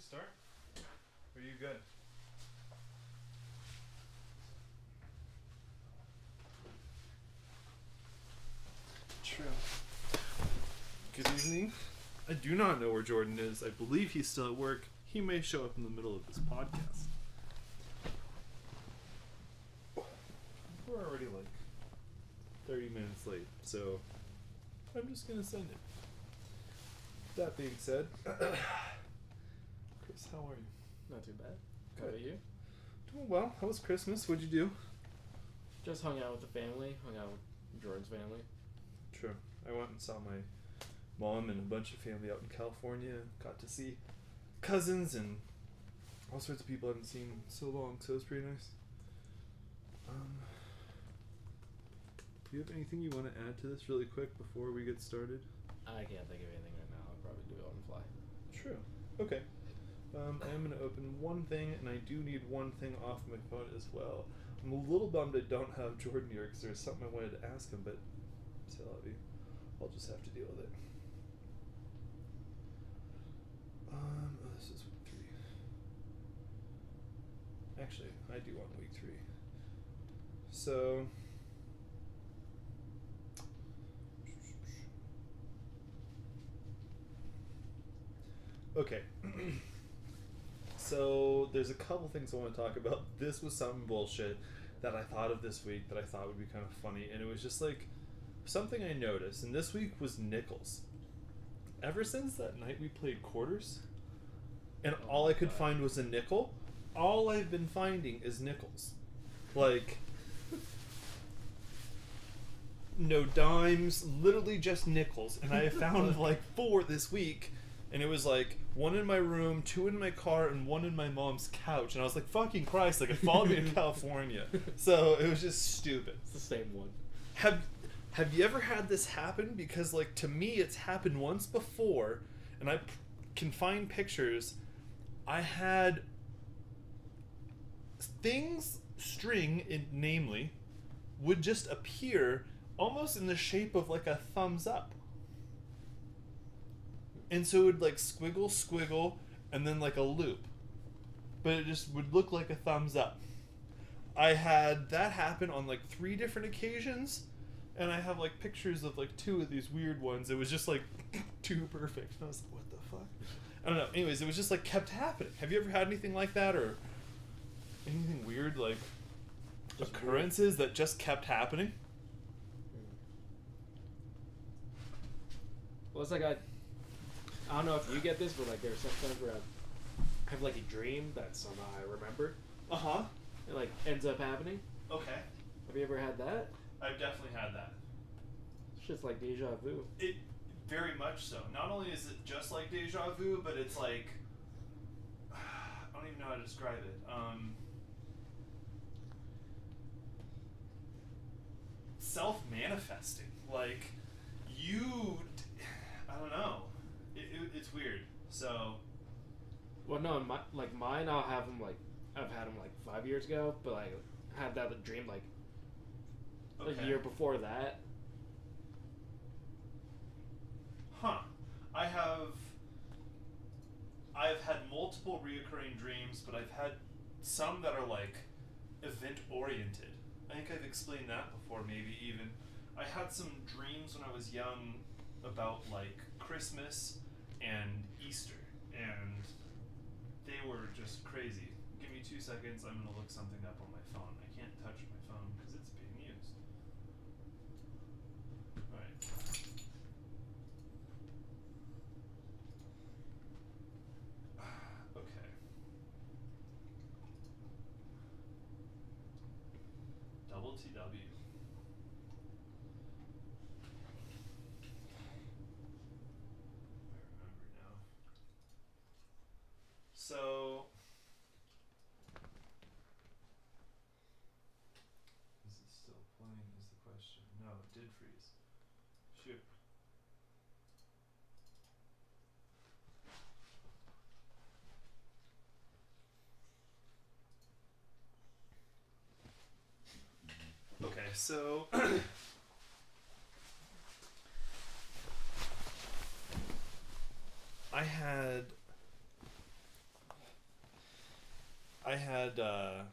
start? Or are you good? True. Good evening. I do not know where Jordan is. I believe he's still at work. He may show up in the middle of this podcast. We're already like 30 minutes late, so I'm just gonna send it. That being said, Chris, how are you? Not too bad. Good. How about you? Doing well. How was Christmas? What'd you do? Just hung out with the family. Hung out with Jordan's family. True. I went and saw my mom and a bunch of family out in California. Got to see cousins and all sorts of people I haven't seen in so long, so it was pretty nice. Do you have anything you want to add to this really quick before we get started? I can't think of anything right now. I'll probably do it on the fly. True. Okay. I'm going to open one thing, and I do need one thing off my phone as well. I'm a little bummed I don't have Jordan here because there's something I wanted to ask him, but c'est la vie. I'll just have to deal with it. This is week 3. Actually, I do want week 3. So... Okay. So there's a couple things I want to talk about. This was some bullshit that I thought of this week that I thought would be kind of funny, and it was just like something I noticed, and this week was nickels. Ever since that night we played quarters, and all I could find was a nickel, all I've been finding is nickels. Like, no dimes, literally just nickels, and I found like 4 this week. And it was like 1 in my room, 2 in my car, and 1 in my mom's couch. And I was like, fucking Christ, like it followed me in California. So it was just stupid. It's the same one. Have you ever had this happen? Because like to me it's happened once before, and I can find pictures. I had things namely, would just appear almost in the shape of like a thumbs up. And so it would like squiggle, and then like a loop. But it just would look like a thumbs up. I had that happen on like 3 different occasions, and I have like pictures of like 2 of these weird ones. It was just like too perfect. And I was like, what the fuck? I don't know. Anyways, it was just like kept happening. Have you ever had anything like that, or anything weird, like just occurrences weird that just kept happening? Well, it's like I don't know if you get this, but like there's sometimes where I have like a dream that somehow I remember. Uh-huh. It like ends up happening. Okay. Have you ever had that? I've definitely had that. It's just like deja vu. It very much so. Not only is it just like deja vu, but it's like I don't even know how to describe it. Self-manifesting. Like I don't know. It's weird. So. Well, no, mine. I'll have them like I've had them like 5 years ago, but like had that dream like a year before that. Huh. I've had multiple reoccurring dreams, but I've had some that are like event oriented. I think I've explained that before, maybe even. I had some dreams when I was young about like Christmas and Easter, and they were just crazy. Give me 2 seconds, I'm gonna look something up on my phone. I can't touch my phone because it's being used. Alright. Okay. Double TW. So, is it still playing is the question. No, it did freeze. Shoot. Okay, so I had I had a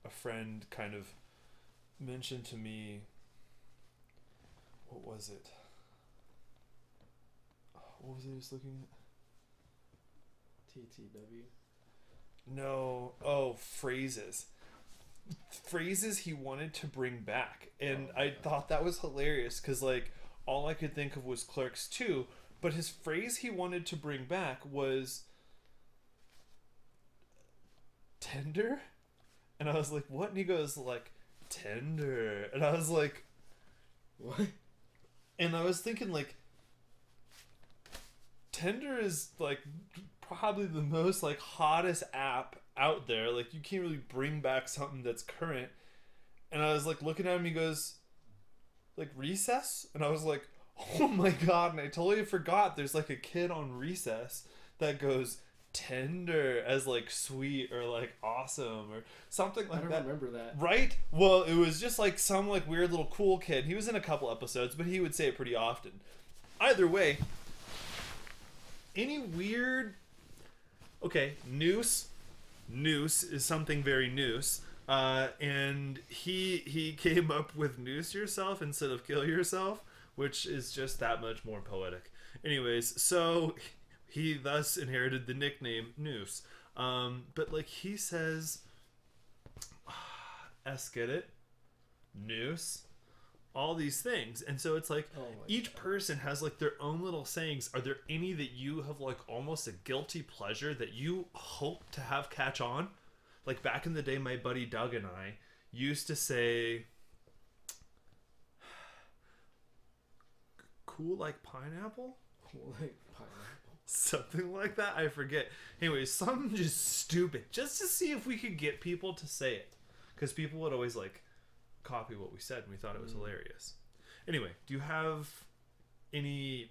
friend kind of mention to me, what was it? What was I just looking at? TTW. No. Oh, phrases. Phrases he wanted to bring back. And I thought that was hilarious because, like, all I could think of was Clerks 2. But his phrase he wanted to bring back was tender? And I was like, what? And he goes, like, tender. And I was like, What? and I was thinking, like, Tinder is like probably the most like hottest app out there. Like you can't really bring back something that's current. And I was like looking at him, he goes, like Recess? And I was like, oh my god, and I totally forgot there's like a kid on Recess that goes tender as like sweet or like awesome or something like I don't that. remember that. Right? Well, it was just like some like weird little cool kid. He was in a couple episodes, but he would say it pretty often. Either way, any weird... Okay, noose. Noose is something very noose. And he came up with noose yourself instead of kill yourself, which is just that much more poetic. Anyways, so he thus inherited the nickname Noose. But like he says, get it? Noose. All these things. And so it's like each person has like their own little sayings. Are there any that you have like almost a guilty pleasure that you hope to have catch on? Like back in the day, my buddy Doug and I used to say, cool like pineapple? Cool like pineapple. Something like that. I forget. Anyways, something just stupid. Just to see if we could get people to say it. Because people would always like copy what we said and we thought it was hilarious. Anyway, do you have any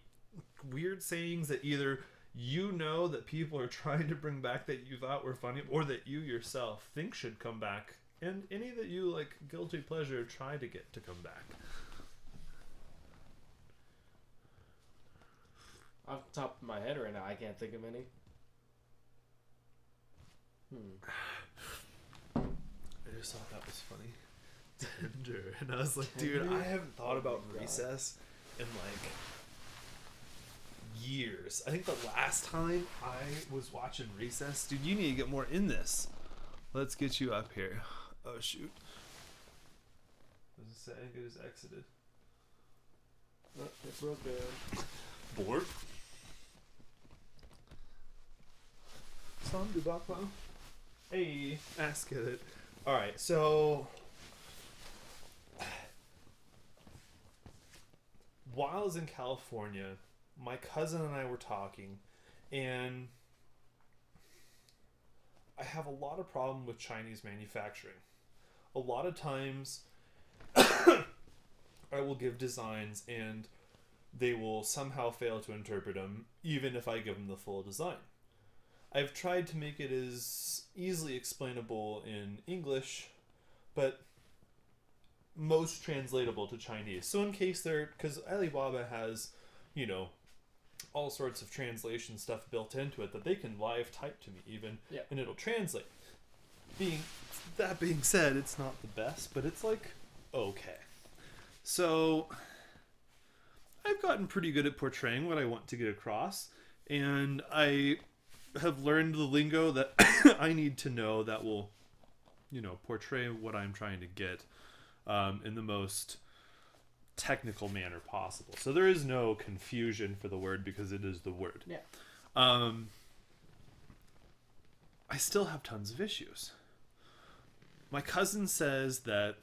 weird sayings that either you know that people are trying to bring back that you thought were funny or that you yourself think should come back, and any that you like guilty pleasure try to get to come back? Off the top of my head right now, I can't think of any. I just thought that was funny. Tender. And I was like, dude, I haven't thought about Recess in like years. I think the last time I was watching Recess, dude, you need to get more in this. Let's get you up here. Oh shoot. Does it say? I think it just exited. Oh, it broke down. Bored? Some Dubapa. Hey, ask it. Alright, so while I was in California, my cousin and I were talking, and I have a lot of problem with Chinese manufacturing. A lot of times I will give designs and they will somehow fail to interpret them, even if I give them the full design. I've tried to make it as easily explainable in English, but most translatable to Chinese. So in case they're, because Alibaba has, you know, all sorts of translation stuff built into it that they can live type to me even, and it'll translate. That being said, it's not the best, but it's like okay. So I've gotten pretty good at portraying what I want to get across, and I have learned the lingo that I need to know that will, you know, portray what I'm trying to get in the most technical manner possible. So there is no confusion for the word because it is the word. Yeah. I still have tons of issues. My cousin says that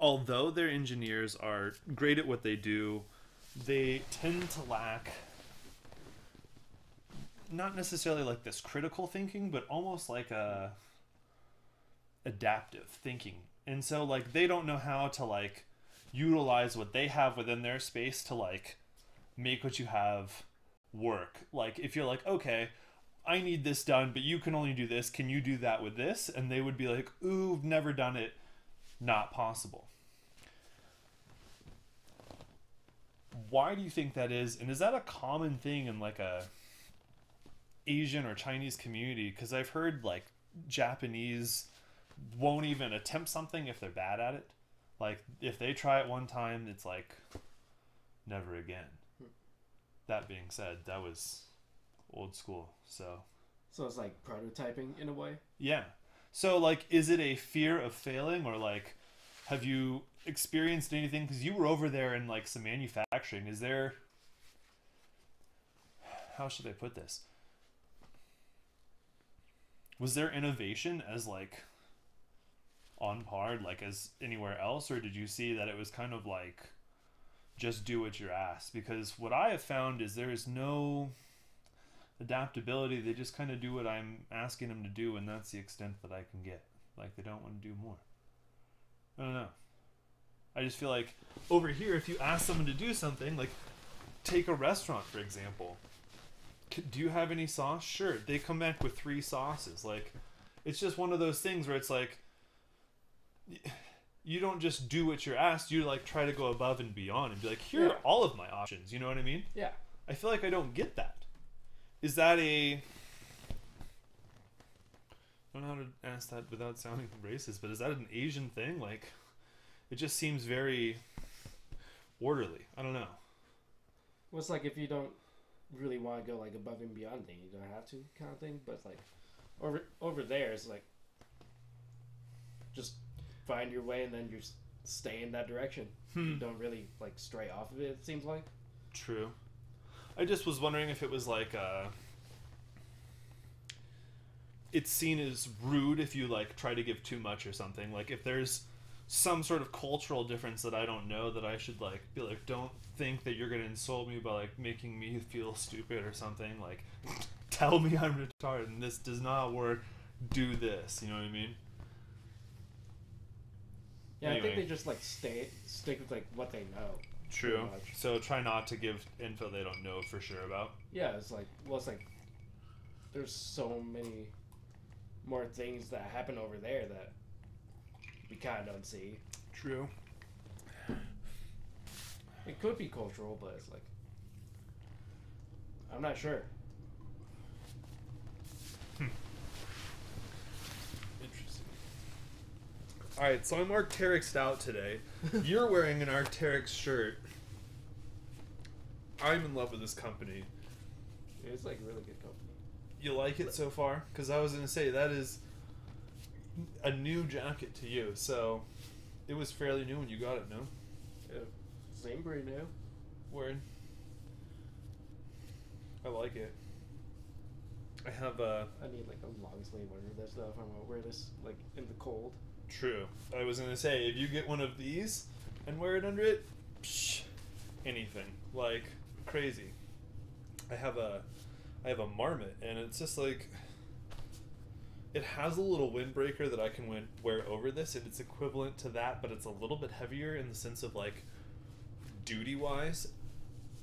although their engineers are great at what they do, they tend to lack not necessarily like this critical thinking, but almost like a adaptive thinking. And so like they don't know how to like utilize what they have within their space to like make what you have work. Like if you're like, okay, I need this done, but you can only do this, can you do that with this? And they would be like, ooh, never done it, not possible. Why do you think that is? And is that a common thing in like a Asian or Chinese community, because I've heard like Japanese won't even attempt something if they're bad at it. Like if they try it one time, it's like never again. That being said, that was old school. So it's like prototyping in a way. yeah. So like, is it a fear of failing, or like, have you experienced anything? Because you were over there in like some manufacturing. Is there, how should I put this? Was there innovation as like on par like as anywhere else, or did you see that it was kind of like just do what you're asked? Because what I have found is there is no adaptability. They just kind of do what I'm asking them to do, and that's the extent that I can get. Like, they don't want to do more. I don't know. I just feel like over here, if you ask someone to do something, like take a restaurant for example, do you have any sauce? Sure. They come back with 3 sauces. Like, it's just one of those things where it's like, you don't just do what you're asked. You like try to go above and beyond and be like, here are all of my options. You know what I mean? Yeah. I feel like I don't get that. Is that I don't know how to ask that without sounding racist, but is that an Asian thing? Like, it just seems very orderly. I don't know. Well, it's like if you don't really want to go like above and beyond, then you don't have to, kind of thing. But like over there, it's like just find your way, and then you stay in that direction. You don't really like stray off of it. It seems like. True. I just was wondering if it was like it's seen as rude if you like try to give too much or something. Like if there's some sort of cultural difference that I don't know, that I should like be like, don't think that you're gonna insult me by like making me feel stupid or something. Like, tell me I'm retarded and this does not work. Do this. You know what I mean? Yeah, anyway. I think they just like stick with like what they know. True. So try not to give info they don't know for sure about. Yeah, it's like, well, it's like there's so many more things that happen over there that we kind of don't see. True. It could be cultural, but it's like, I'm not sure. Interesting. Alright, so I'm Arc'teryx'd out today. You're wearing an Arc'teryx shirt. I'm in love with this company. It's like a really good company. You like it so far? Because I was going to say, that is a new jacket to you, so it was fairly new when you got it, no? Yeah. Same brand now. Word. I like it. I have a... I need like a long sleeve under this though if I'm gonna wear this like in the cold. True. I was going to say, if you get one of these and wear it under it, psh, anything. Like, crazy. I have a Marmot, and it's just like, it has a little windbreaker that I can wear over this, and it's equivalent to that, but it's a little bit heavier in the sense of like duty wise.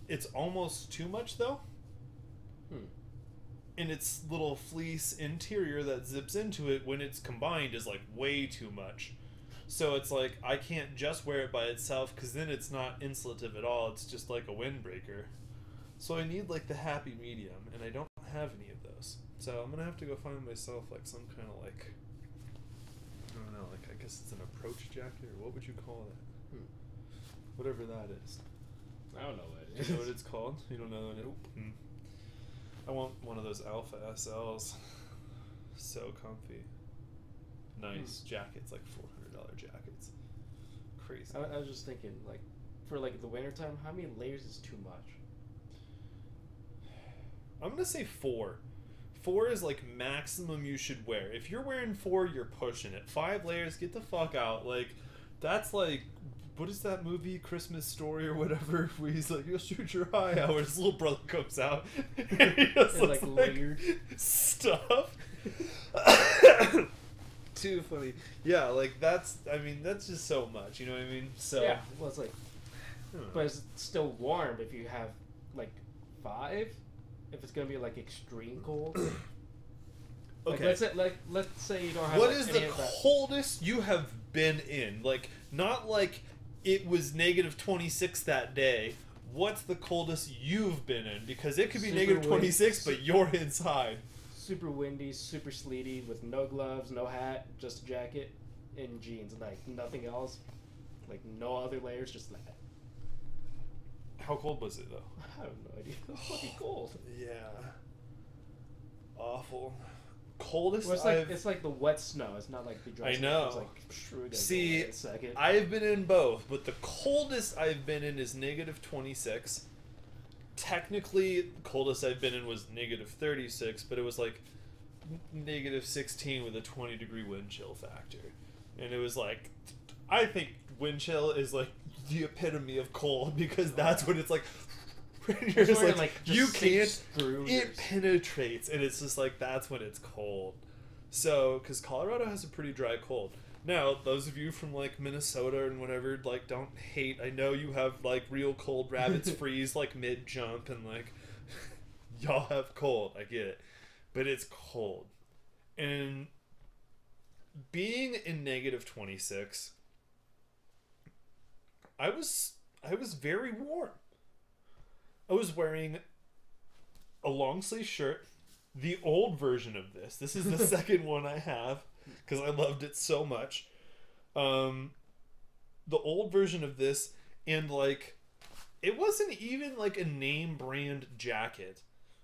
It's almost too much though. And its little fleece interior that zips into it when it's combined is like way too much. So it's like I can't just wear it by itself, because then it's not insulative at all. It's just like a windbreaker. So I need like the happy medium, and I don't have any of those. So I'm gonna have to go find myself like some kind of like, I don't know, like I guess it's an approach jacket, or what would you call that? Whatever that is. I don't know what it Do is. you know what it's called? You don't know it? Nope. I want one of those Alpha SLs. So comfy. Nice jackets, like $400 jackets. Crazy. I was just thinking, like, for like the wintertime, how many layers is too much? I'm gonna say 4. 4 is like maximum you should wear. If you're wearing 4, you're pushing it. 5 layers, get the fuck out. Like, that's like, what is that movie, Christmas Story or whatever, where he's like, you'll shoot your eye out, where his little brother comes out and he just It's looks like layered stuff. Too funny. Yeah, like that's just so much, you know what I mean? So yeah, well, it's like, but it's still warm if you have like 5. If it's gonna be like extreme cold. Okay. Like let's say you don't have. What like, is any the of that. coldest you have been in? Like, not like it was -26 that day. what's the coldest you've been in? Because it could be Super negative wind. 26, but you're inside. Super windy, super sleety, with no gloves, no hat, just a jacket and jeans, like nothing else, like no other layers, just that. How cold was it though? I have no idea. It was fucking cold. Yeah. Awful. Coldest Well, it's like I've... it's like the wet snow. It's not like the dry I snow. know. It's like screw it. See, in a second. I've been in both, but the coldest I've been in is negative 26. Technically, the coldest I've been in was negative 36, but it was like negative 16 with a 20-degree wind chill factor. And it was like, I think wind chill is like the epitome of cold, because that's what it's like. You're just like you can't. It penetrates, and it's just like that's when it's cold. So, because Colorado has a pretty dry cold. Now, those of you from like Minnesota and whatever, like, don't hate. I know you have like real cold. Rabbits freeze like mid jump, and like y'all have cold. I get it, but it's cold, and being in negative 26, I was very warm. I was wearing a long sleeve shirt, the old version of this. This is the second one I have because I loved it so much. The old version of this, and like, it wasn't even like a name brand jacket,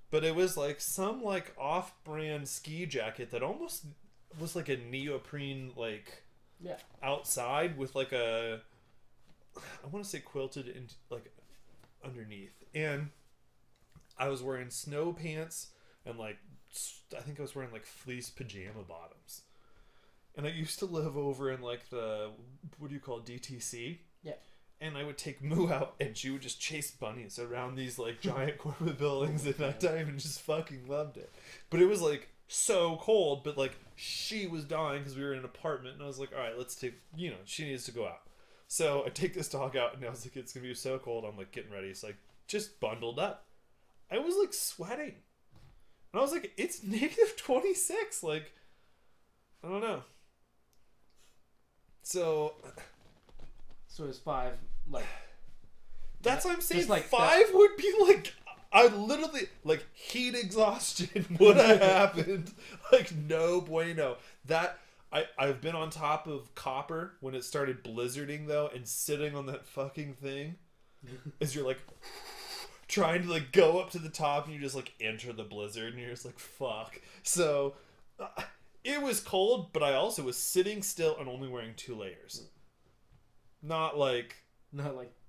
but it was like some like off-brand ski jacket that almost was like a neoprene, like, outside with like a, I want to say quilted in like underneath. And I was wearing snow pants and like, I think I was wearing like fleece pajama bottoms. And I used to live over in like the, what do you call it, DTC? Yeah. And I would take Moo out, and she would just chase bunnies around these like giant corporate buildings at nighttime, and just fucking loved it. But it was like so cold, but like she was dying because we were in an apartment, and I was like, all right, let's take, you know, she needs to go out. So I take this dog out, and I was like, it's gonna be so cold. I'm like getting ready. It's like just bundled up. I was like sweating, and I was like, it's negative 26. Like, I don't know. So it's 5, like, that's what I'm saying. Just like 5 would be like, I literally, like, heat exhaustion would have happened. Like, no bueno. That, I've been on top of Copper when it started blizzarding, though, and sitting on that fucking thing as you're, like, trying to, like, go up to the top, and you just, like, enter the blizzard, and you're just like, fuck. So, it was cold, but I also was sitting still and only wearing 2 layers. Not like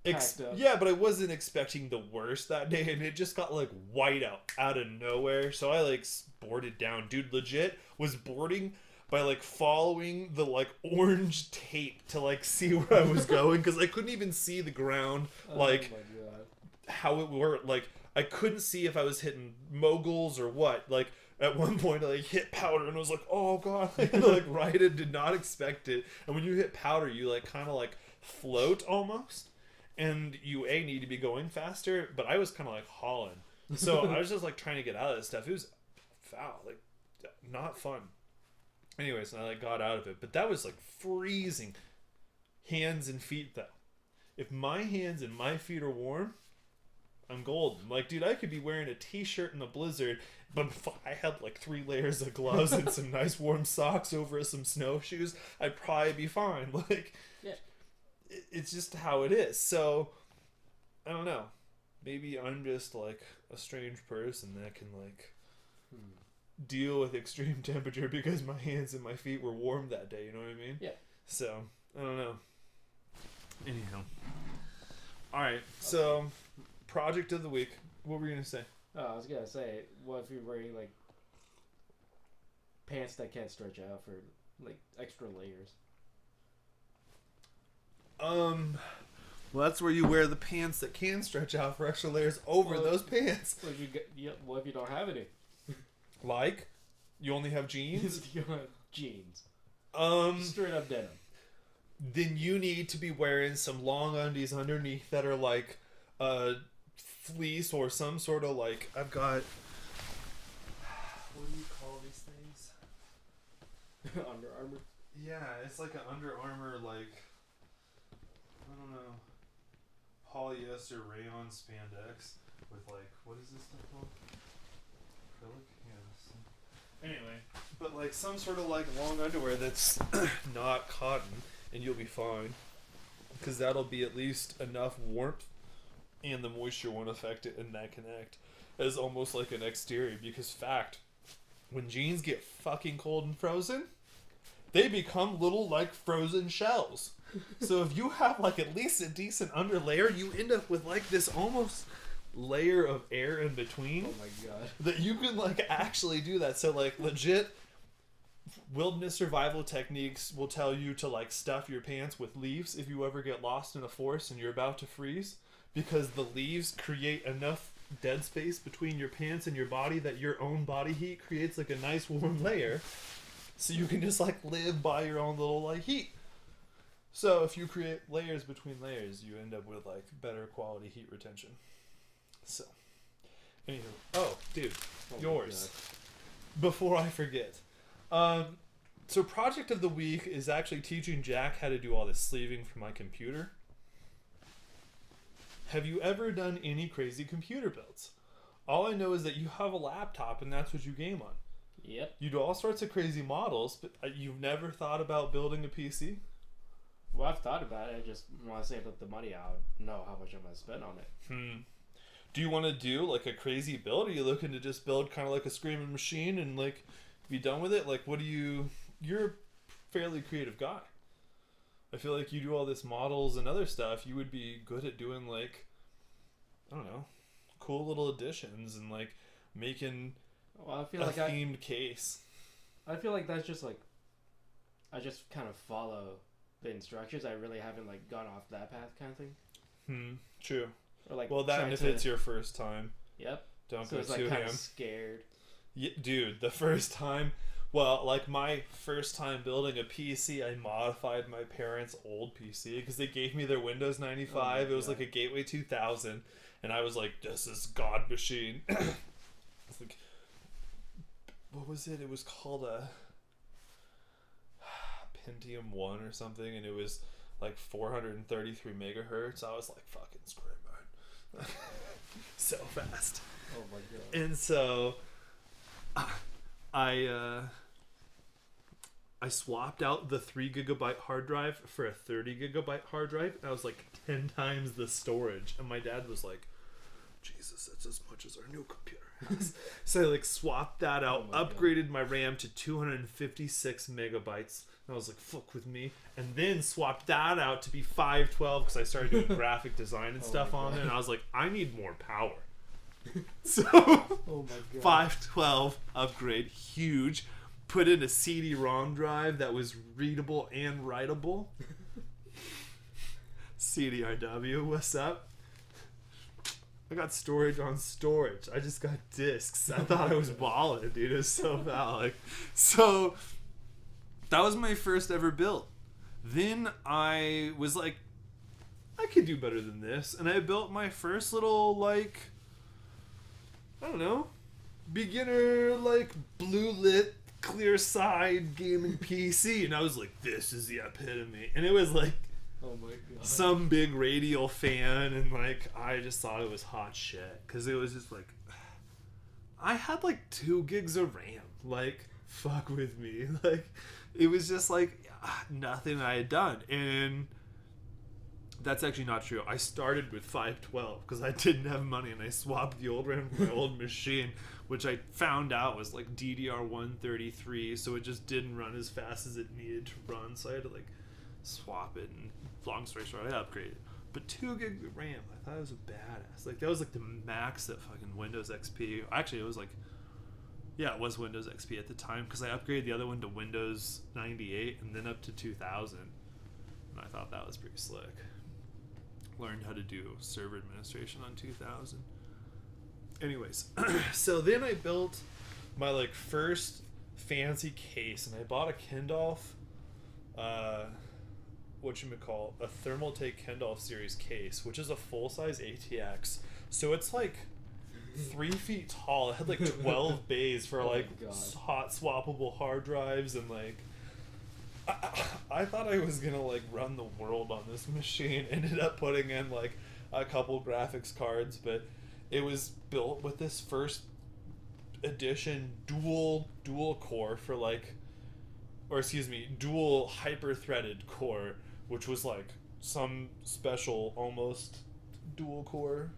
packed up. yeah, but I wasn't expecting the worst that day, and it just got like white out of nowhere. So I like boarded down. Dude, legit was boarding by like following the like orange tape to like see where I was going, because I couldn't even see the ground, like, oh my God, how it worked. Like, I couldn't see if I was hitting moguls or what. Like, at one point I like hit powder and I was like, oh god. Like, right, I did not expect it. And when you hit powder, you like kind of like float almost, and you need to be going faster, but I was kind of like hauling, so I was just like trying to get out of this stuff. It was foul, like not fun. Anyways, and I like got out of it, but that was like freezing. Hands and feet though, if my hands and my feet are warm, I'm golden. Like, dude, I could be wearing a t-shirt in the blizzard, but if I had like 3 layers of gloves and some nice warm socks over some snowshoes, I'd probably be fine. Like, yeah, it's just how it is. So I don't know, maybe I'm just like a strange person that can like deal with extreme temperature because my hands and my feet were warm that day, you know what I mean? Yeah. So I don't know. Anyhow, all right, so project of the week, what were you gonna say? Oh, I was gonna say, what if you're wearing like pants that can't stretch out for like extra layers? Well, that's where you wear the pants that can stretch out for extra layers over those pants. What if you don't have any? Like, you only have jeans? You don't have jeans. Straight up denim. Then you need to be wearing some long undies underneath that are like fleece or some sort of like, I've got, what do you call these things? Under Armour. Yeah, it's like an Under Armour, like, I don't know. polyester rayon spandex with like, what is this stuff called? Acrylic? Yeah. Anyway, but like some sort of like long underwear that's not cotton, and you'll be fine, because that'll be at least enough warmth, and the moisture won't affect it and that connect as almost like an exterior. Because fact, when jeans get fucking cold and frozen, they become little like frozen shells. So if you have like at least a decent underlayer, you end up with like this almost layer of air in between. Oh my god. That you can like actually do that. So like legit wilderness survival techniques will tell you to like stuff your pants with leaves if you ever get lost in a forest and you're about to freeze, because the leaves create enough dead space between your pants and your body that your own body heat creates like a nice warm layer, so you can just like live by your own little like heat. So if you create layers between layers, you end up with like better quality heat retention. So anywho, oh dude, yours, before I forget. So project of the week is actually teaching Jack how to do all this sleeving for my computer. Have you ever done any crazy computer builds? All I know is that you have a laptop and that's what you game on. Yep. You do all sorts of crazy models, but you've never thought about building a PC? Well, I've thought about it. I just want to save up the money. I would know how much I'm going to spend on it. Do you want to do like a crazy build? Or are you looking to just build kind of like a screaming machine and like be done with it? Like, what do you... You're a fairly creative guy. I feel like you do all this models and other stuff. You would be good at doing like, I don't know, cool little additions and like making well, I feel a like themed case. I feel like that's just like, I just kind of follow the instructions. I really haven't like gone off that path kind of thing. True. Or like, well, that and if it's your first time. Yep. Don't so go it's like too kind ham. of scared. Yeah, dude, the first time. Well, like my first time building a PC, I modified my parents' old PC because they gave me their Windows 95. It was like a Gateway 2000, and I was like, "This is God machine." It's like, what was it? It was called a Pentium 1 or something, and it was like 433 megahertz. I was like, "Fucking screaming, so fast!" Oh my god! And so I swapped out the 3 gigabyte hard drive for a 30 gigabyte hard drive. And I was like 10 times the storage. And my dad was like, Jesus, that's as much as our new computer has. So I like swapped that out, upgraded my RAM to 256 megabytes. And I was like, fuck with me. And then swapped that out to be 512 because I started doing graphic design and stuff on there. And I was like, I need more power. So Oh my god. 512 upgrade, huge. Put in a CD-ROM drive that was readable and writable. CDRW, what's up? I got storage on storage. I just got discs. I thought I was balling, dude. It was so phallic. So that was my first ever build. Then I was like, I could do better than this. And I built my first little, like, I don't know, beginner, like, blue lit, clear side gaming PC. And I was like, this is the epitome. And it was like, oh my god, some big radial fan. And like, I just thought it was hot shit. Because it was just like, I had like 2 gigs of RAM. Like, fuck with me. Like, it was just like nothing I had done. And that's actually not true. I started with 512 because I didn't have money, and I swapped the old RAM for my old machine, which I found out was like DDR133, so it just didn't run as fast as it needed to run. So I had to like swap it, and long story short, I upgraded. But 2 gigs of RAM, I thought it was a badass. Like that was like the max that fucking Windows XP. Actually, it was like, yeah, it was Windows XP at the time because I upgraded the other one to Windows 98 and then up to 2000, and I thought that was pretty slick. Learned how to do server administration on 2000. Anyways, so then I built my like first fancy case, and I bought a Kendolph, whatchamacallit, a Thermaltake Kendolph series case, which is a full-size ATX. So it's like 3 feet tall. It had like 12 bays for like hot swappable hard drives, and like I thought I was gonna like run the world on this machine. Ended up putting in like a couple graphics cards, but it was built with this first edition dual core for like, or excuse me, dual hyper threaded core, which was like some special almost dual core,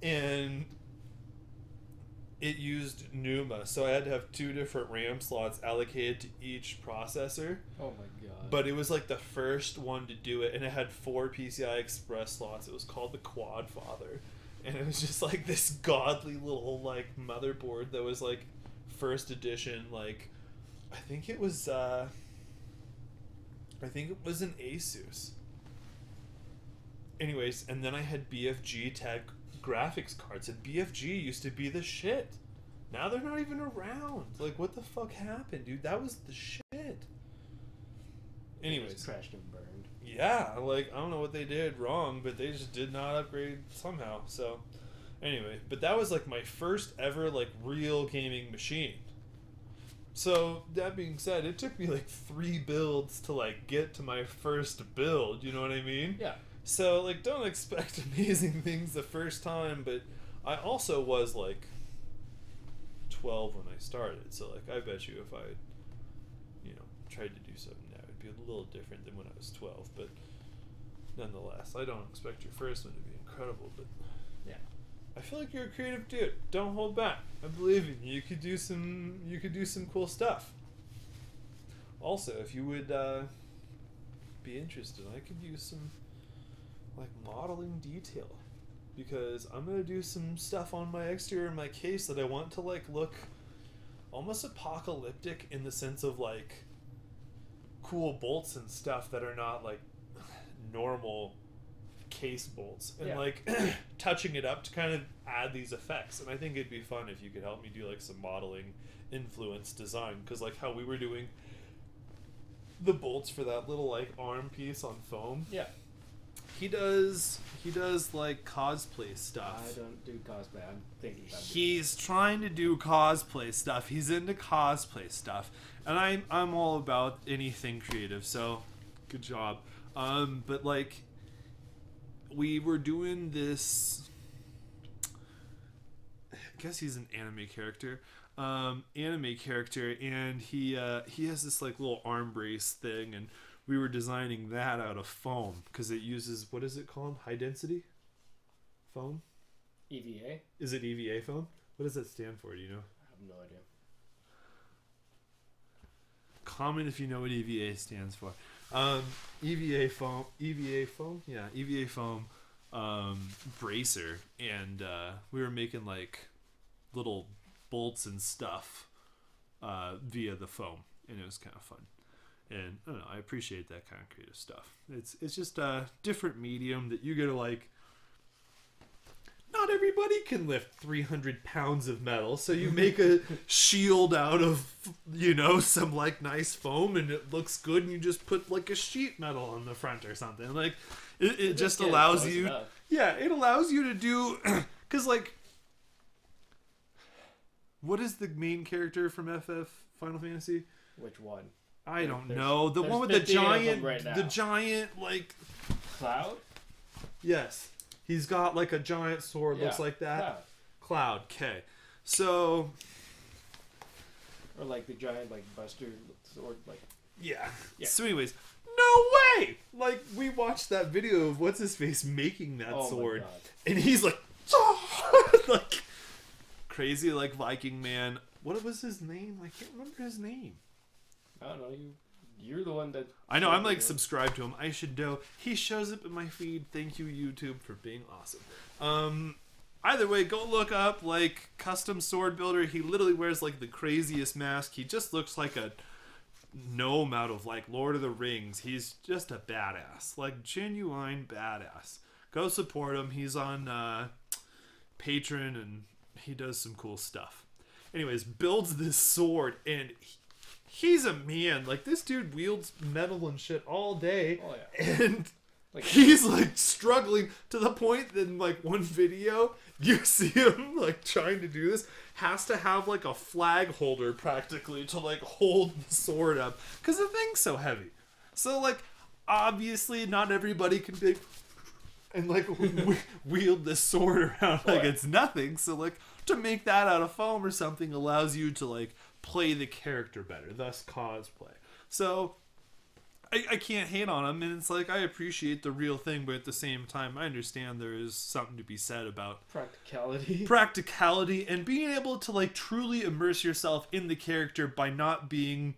and it used NUMA, so I had to have 2 different RAM slots allocated to each processor. Oh my god. But it was like the first one to do it, and it had 4 PCI Express slots. It was called the Quadfather. And it was just like this godly little like motherboard that was like first edition, like I think it was an Asus. Anyways, and then I had BFG Tech graphics cards, and BFG used to be the shit. Now they're not even around. Like, what the fuck happened, dude? That was the shit. Anyways, crashed and burned. yeah, like I don't know what they did wrong, but they just did not upgrade somehow. So anyway, but that was like my first ever like real gaming machine. So that being said, it took me like 3 builds to like get to my first build, you know what I mean? Yeah. So, like, don't expect amazing things the first time, but I also was, like, 12 when I started. So, like, I bet you if I, tried to do something now, it'd be a little different than when I was 12. But nonetheless, I don't expect your first one to be incredible, but yeah. I feel like you're a creative dude. Don't hold back. I believe in you. You could do some cool stuff. Also, if you would be interested, I could use some like modeling detail, because I'm gonna do some stuff on my exterior in my case that I want to like look almost apocalyptic, in the sense of like cool bolts and stuff that are not like normal case bolts, and like touching it up to kind of add these effects. And I think it'd be fun if you could help me do like some modeling influence design, because like how we were doing the bolts for that little like arm piece on foam. Yeah. He does like cosplay stuff. I don't do cosplay. I'm thinking about He's trying to do cosplay stuff. He's into cosplay stuff. And I'm all about anything creative, so good job. But like we were doing this, I guess he's an anime character. And he has this like little arm brace thing, and we were designing that out of foam, because it uses, what is it called? High density foam? EVA? Is it EVA foam? What does that stand for? Do you know? I have no idea. Comment if you know what EVA stands for. EVA foam. Yeah, EVA foam bracer. And we were making like little bolts and stuff via the foam. And it was kind of fun. And I don't know, I appreciate that kind of creative stuff. It's just a different medium that you gotta like. Not everybody can lift 300 pounds of metal, so you make a shield out of, some like nice foam, and it looks good, and you just put like a sheet metal on the front or something. Like it just allows you. Yeah, it allows you to do, because like, what is the main character from FF Final Fantasy? Which one? I don't know. The one with the giant, like Cloud? Yes. He's got like a giant sword, looks like that. Cloud. Okay. So. Or like the giant like buster sword, like. Yeah. So anyways, no way! Like, we watched that video of what's his face making that sword, and he's like, like crazy like Viking man. What was his name? I can't remember his name. I don't know. You're the one that. I know. I'm like subscribed to him. I should know. He shows up in my feed. Thank you, YouTube, for being awesome. Either way, go look up like custom sword builder. He literally wears like the craziest mask. He just looks like a gnome out of like Lord of the Rings. He's just a badass, like genuine badass. Go support him. He's on Patreon, and he does some cool stuff. Anyways, builds this sword, and he's a man. Like, this dude wields metal and shit all day. Oh, yeah. And like, he's like struggling to the point that in like one video you see him like trying to do this, has to have like a flag holder practically to like hold the sword up, because the thing's so heavy. So like, obviously not everybody can be and like wield this sword around like it's nothing. So like to make that out of foam or something allows you to like play the character better, thus cosplay. So I can't hate on them, and it's like I appreciate the real thing, but at the same time I understand there is something to be said about practicality and being able to like truly immerse yourself in the character by not being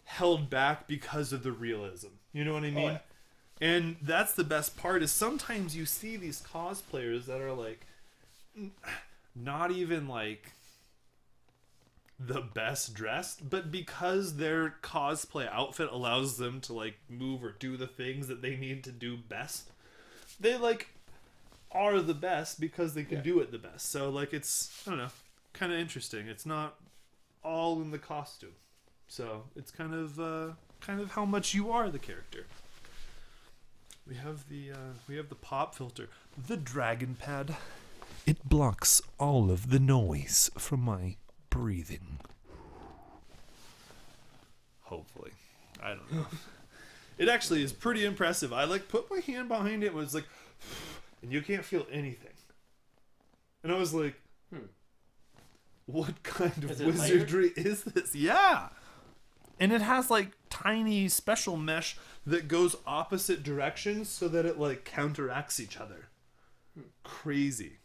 held back because of the realism. You know what I mean? Oh, yeah. And that's the best part, is sometimes you see these cosplayers that are like not even like the best dressed, but because their cosplay outfit allows them to like move or do the things that they need to do best, they like are the best because they can do it the best. So like it's, I don't know, kind of interesting. It's not all in the costume, so it's kind of how much you are the character. We have the pop filter, the Dragon Pad. It blocks all of the noise from my breathing. Hopefully. I don't know. It actually is pretty impressive. I like put my hand behind it and was like, and you can't feel anything. And I was like, what kind of wizardry is this? Yeah. And it has like tiny special mesh that goes opposite directions so that it like counteracts each other. Crazy.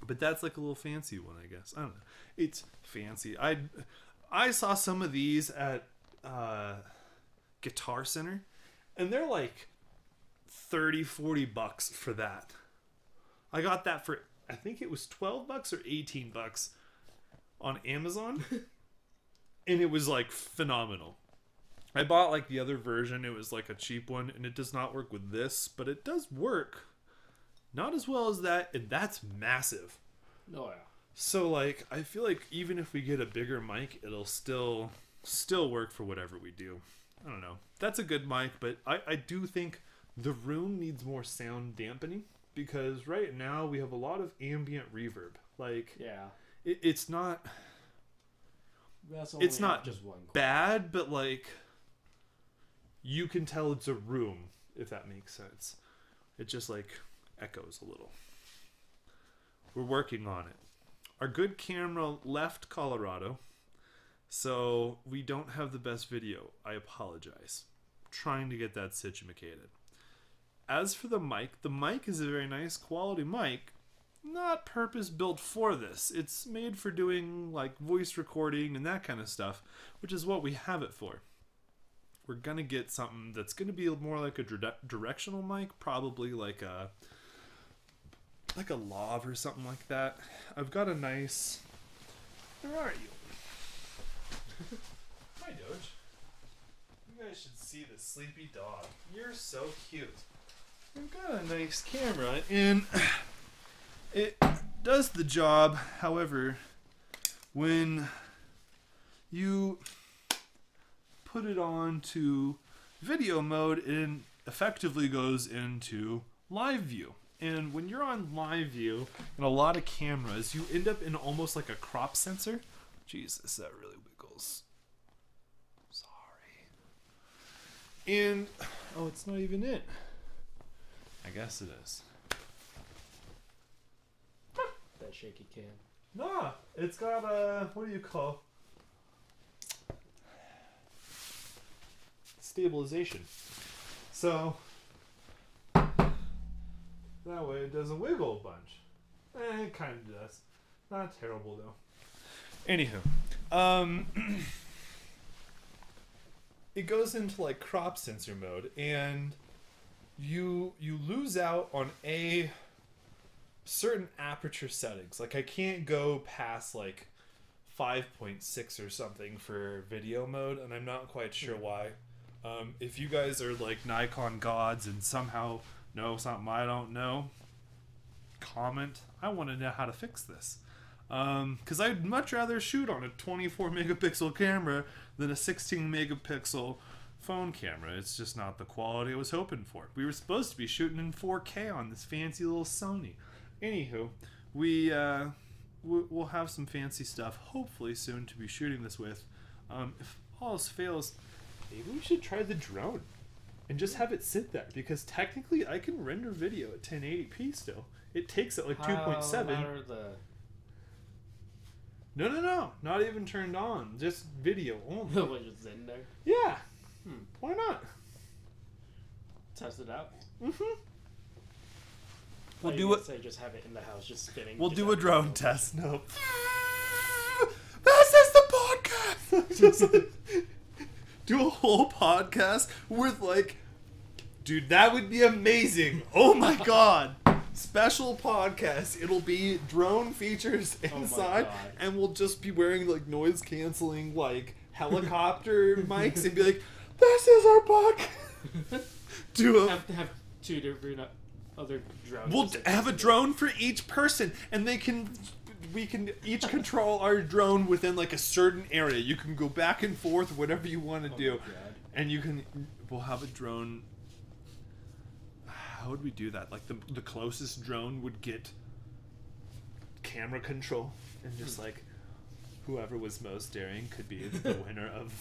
But that's like a little fancy one, I guess. I don't know. It's fancy. I saw some of these at Guitar Center, and they're like $30-$40 for that. I got that for, I think it was $12 or $18 on Amazon. And it was like phenomenal. I bought like the other version. It was like a cheap one, and it does not work with this, but it does work. Not as well as that, and that's massive. Oh yeah. So like I feel like even if we get a bigger mic, it'll still work for whatever we do. I don't know. That's a good mic, but I do think the room needs more sound dampening, because right now we have a lot of ambient reverb. Like it's not just one bad, but like you can tell it's a room, if that makes sense. It just like echoes a little. We're working on it. Our good camera left Colorado, so we don't have the best video. I apologize. Trying to get that situated. As for the mic is a very nice quality mic, not purpose built for this. It's made for doing like voice recording and that kind of stuff, which is what we have it for. We're gonna get something that's gonna be more like a directional mic, probably like a lav or something like that. I've got a nice... Where are you? Hi, Doge. You guys should see this sleepy dog. You're so cute. I've got a nice camera, and it does the job. However, when you put it on to video mode, it effectively goes into live view. And when you're on live view in a lot of cameras, you end up in almost like a crop sensor. Jesus, that really wiggles. Sorry. And, oh, it's not even it. I guess it is. That shaky cam. Nah, it's got a, what do you call? Stabilization. So that way it doesn't wiggle a bunch. It kind of does. Not terrible though. Anywho, it goes into like crop sensor mode, and you lose out on a certain aperture settings. Like I can't go past like 5.6 or something for video mode, and I'm not quite sure why. If you guys are like Nikon gods and somehow know something I don't know, comment. I want to know how to fix this. Because I'd much rather shoot on a 24 megapixel camera than a 16 megapixel phone camera. It's just not the quality I was hoping for. We were supposed to be shooting in 4K on this fancy little Sony. Anywho, we'll have some fancy stuff hopefully soon to be shooting this with. If all else fails, maybe we should try the drone. and just have it sit there, because technically I can render video at 1080p still. It takes it like 2.7. No, not even turned on, just video only. What, just in there? Yeah, why not? Test it out. We'll Oh, do you it. say just have it in the house, just spinning. We'll just do a have it drone go. test. No. This is the podcast. Just like, do a whole podcast with like, dude, that would be amazing. Oh my god. Special podcast. It'll be drone features inside, God. and we'll just be wearing like noise canceling like helicopter mics and be like, this is our podcast. Do a Have to have two different other drones. We'll have a drone for each person, and we can each control our drone within like a certain area. You can go back and forth, whatever you want to do, my God. and we'll have a drone. How would we do that? Like the closest drone would get camera control, and just like whoever was most daring could be the winner of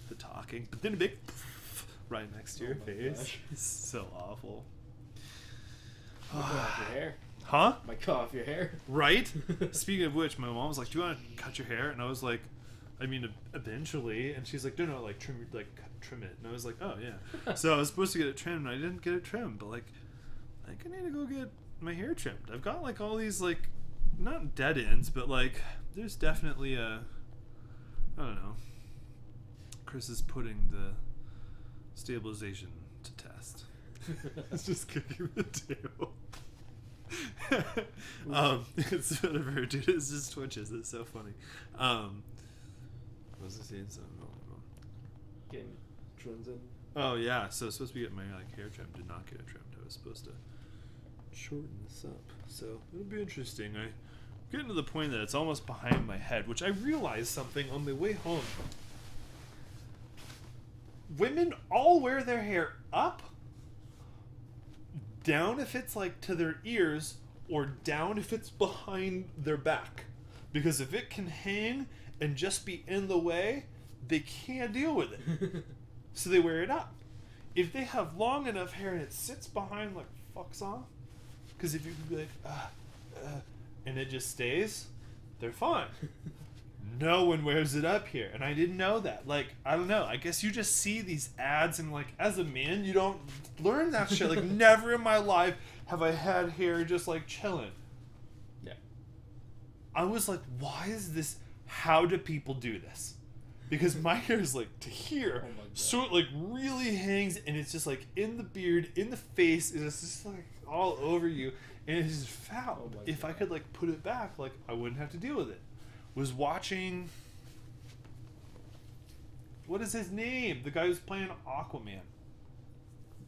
the talking. But then a big right next to your my face. gosh. It's so awful. Might cut off your hair. Huh? Might cut off your hair. Right? Speaking of which, my mom was like, do you want to cut your hair? And I was like, I mean, eventually. And she's like, no, like trim it. And I was like, oh, yeah. So I was supposed to get it trimmed, and I didn't get it trimmed. But, like, I think I need to go get my hair trimmed. I've got, like, all these, like, not dead ends, but, like, there's definitely I don't know. Chris is putting the stabilization to test. It's just kicking the tail. It's whatever, dude. It just twitches. It's so funny. What was I saying? Something. Getting trims in. Oh yeah. So I was supposed to be getting my like hair trimmed. Did not get it trimmed. I was supposed to shorten this up. So it'll be interesting. I getting to the point that it's almost behind my head, which I realized something on the way home. Women all wear their hair up, down if it's like to their ears, or down if it's behind their back. Because if it can hang and just be in the way, they can't deal with it. So they wear it up. If they have long enough hair and it sits behind like fucks off, because if you can be like, and it just stays, they're fine. No one wears it up here, and I didn't know that. Like, I don't know. I guess you just see these ads, and like, as a man, you don't learn that shit. Like, never in my life have I had hair just like chilling. Yeah. I was like, why is this? How do people do this? Because my hair is like to here, Oh my God. so it like really hangs, and it's just like in the beard, in the face, and it's just like all over you, and it's just foul. Oh my If I God. could like put it back, like I wouldn't have to deal with it. Was watching. What is his name? The guy who's playing Aquaman.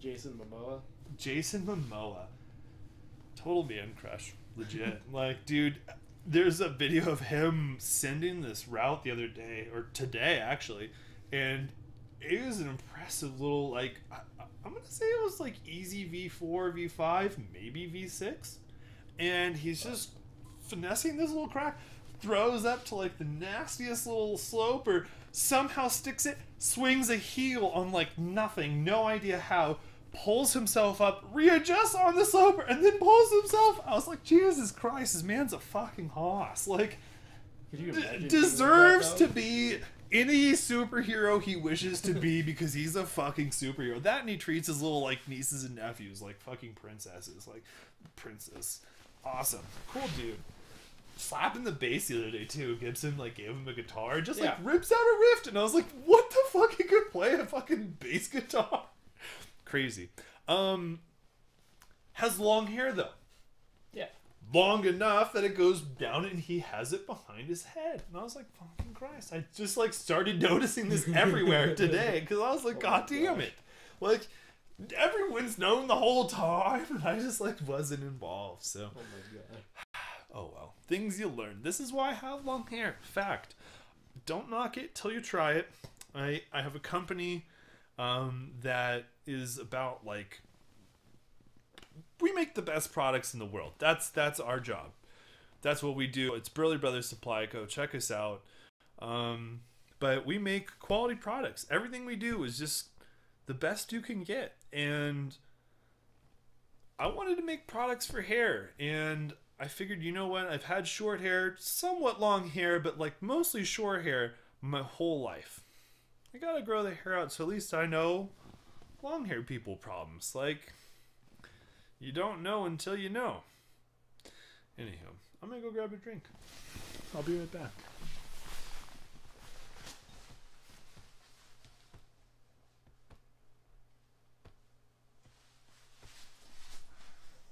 Jason Momoa. Jason Momoa. Total man crush. Legit. Like, dude, there's a video of him sending this route the other day, or today actually, and it was an impressive little, like, I'm gonna say it was like easy V4, V5, maybe V6, and he's just finessing this little crack, throws up to like the nastiest little slope, or somehow sticks it, swings a heel on like nothing, no idea how, pulls himself up, readjusts on the slope, and then pulls himself. I was like, Jesus Christ, this man's a fucking hoss. Like, Could you imagine deserves doing to be any superhero he wishes to be, because he's a fucking superhero. That, and he treats his little like nieces and nephews like fucking princesses. Like, princess. Awesome. Cool dude. Slapping the bass the other day too. Gibson like gave him a guitar, just like Yeah. rips out a riff, and I was like, what the fuck? He could play a fucking bass guitar. Crazy. Has long hair though. Yeah. Long enough that it goes down, and he has it behind his head. And I was like, fucking Christ. I just like started noticing this everywhere today, because I was like, Oh God my damn gosh. it. Like, everyone's known the whole time, and I just like wasn't involved. So, Oh my God. oh well. Things you learn. This is why I have long hair. Fact. Don't knock it till you try it. I have a company that is about like, we make the best products in the world. That's our job. That's what we do. It's Burley Brothers Supply Co. Check us out. But we make quality products. Everything we do is just the best you can get. And I wanted to make products for hair, and I figured, you know what? I've had short hair, somewhat long hair, but like mostly short hair my whole life. I gotta grow the hair out so at least I know long hair people problems. Like, you don't know until you know. Anyhow, I'm gonna go grab a drink. I'll be right back.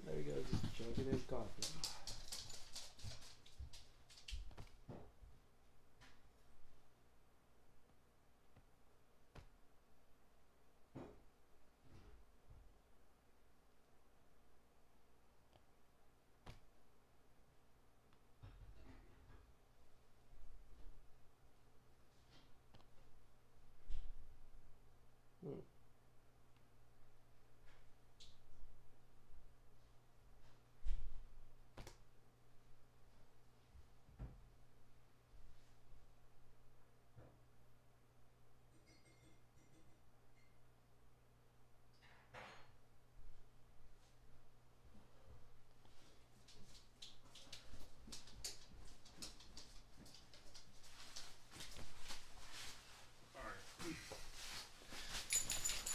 There you go, just chugging in coffee.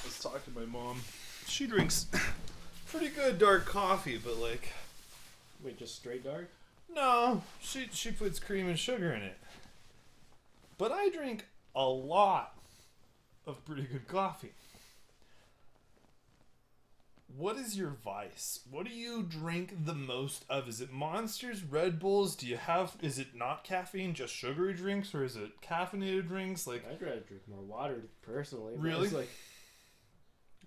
Let's talk to my mom. She drinks pretty good dark coffee, but like, Wait, just straight dark? no, she puts cream and sugar in it. But I drink a lot of pretty good coffee. What is your vice? What do you drink the most of? Is it Monsters, Red Bulls? Is it not caffeine, just sugary drinks, or is it caffeinated drinks? Like, I'd rather drink more water personally. But Really? It's like,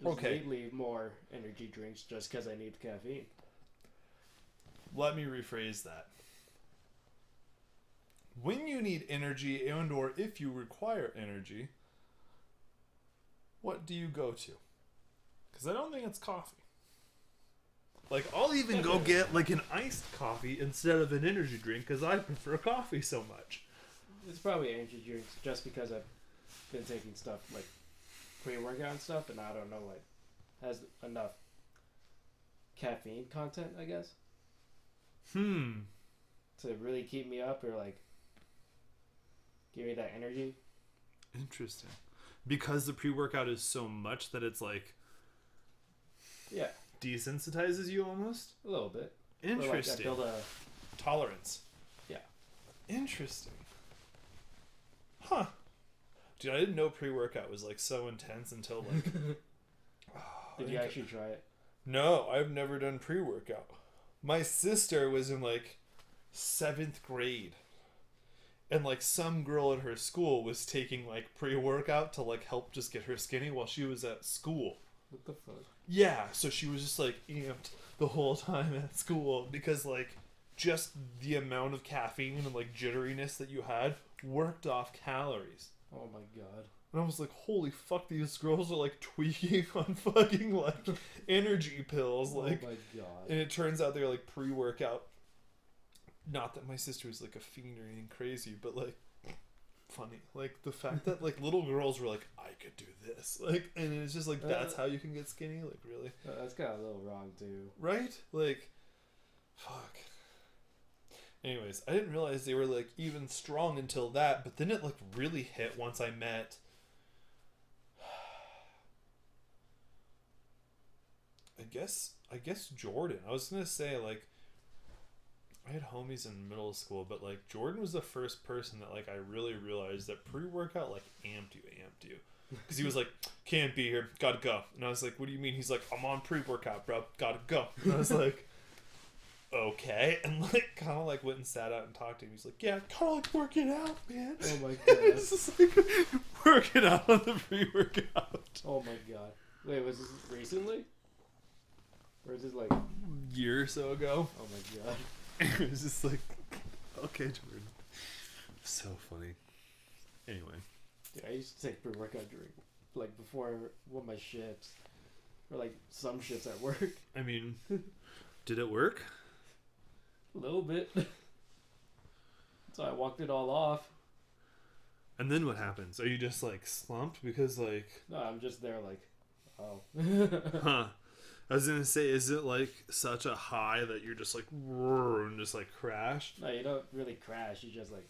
just Okay. lately more energy drinks just because I need caffeine. let me rephrase that. When you need energy and or if you require energy, what do you go to? Because I don't think it's coffee. Like, I'll even go get like an iced coffee instead of an energy drink because I prefer coffee so much. It's probably energy drinks just because I've been taking stuff like pre-workout and stuff, and I don't know, like, has enough caffeine content, I guess, to really keep me up or like give me that energy. Interesting. Because the pre-workout is so much that it's like Yeah, desensitizes you almost. a little bit. Or, Interesting. like, I build a Tolerance. Yeah. Interesting. Huh. Dude, I didn't know pre-workout was like so intense until like. Did you actually try it? No, I've never done pre-workout. My sister was in like 7th grade. And like some girl at her school was taking like pre-workout to like help just get her skinny while she was at school. What the fuck? Yeah, so she was just like amped the whole time at school because like just the amount of caffeine and like jitteriness that you had worked off calories. Oh my god. And I was like, holy fuck, these girls are like tweaking on fucking like energy pills. Like, oh my god. and it turns out they're like pre-workout. Not that my sister was like a fiend or anything crazy, but like funny. Like the fact that like little girls were like, I could do this. Like, and it's just like, that's how you can get skinny? Like, really? That's kind of a little wrong too. Right? Like, fuck. Anyways, I didn't realize they were like even strong until that, but then it like really hit once I met I guess Jordan. I was gonna say like I had homies in middle school, but like Jordan was the first person that like I really realized that pre-workout like amped you. Because he was like, can't be here, gotta go. And I was like, what do you mean? He's like, I'm on pre-workout, bro, gotta go. And I was like, okay. And like kind of like went and sat out and talked to him. He's like, yeah, kind of like working out, man. Oh my god. It's just like working out on the pre-workout. Oh my god. Wait, was this recently? Or is this like... Year or so ago. Oh my god. It was just like, okay, Jordan. So funny. Anyway. Dude, I used to take pre-workout during, like, before one of my shifts. Or, like, some shifts at work. I mean, did it work? A little bit. So I walked it all off. And then what happens? Are you just like slumped because like... No, I'm just there, like, Oh. Huh. I was gonna say, is it like such a high that you're just like and just like crash? No, you don't really crash. You just like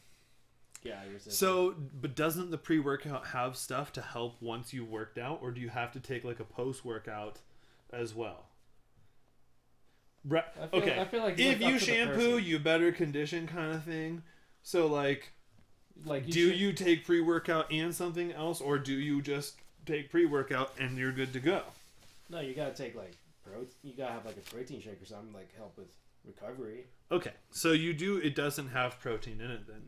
get out of your system. So, but doesn't the pre-workout have stuff to help once you've worked out, or do you have to take like a post-workout as well? Okay. I feel like If it's up you to the shampoo, person. you better condition kind of thing. So like, Like do you take pre-workout and something else, or do you just take pre-workout and you're good to go? No, you gotta take like you gotta have like a protein shake or something like help with recovery. Okay, so you do. It doesn't have protein in it then.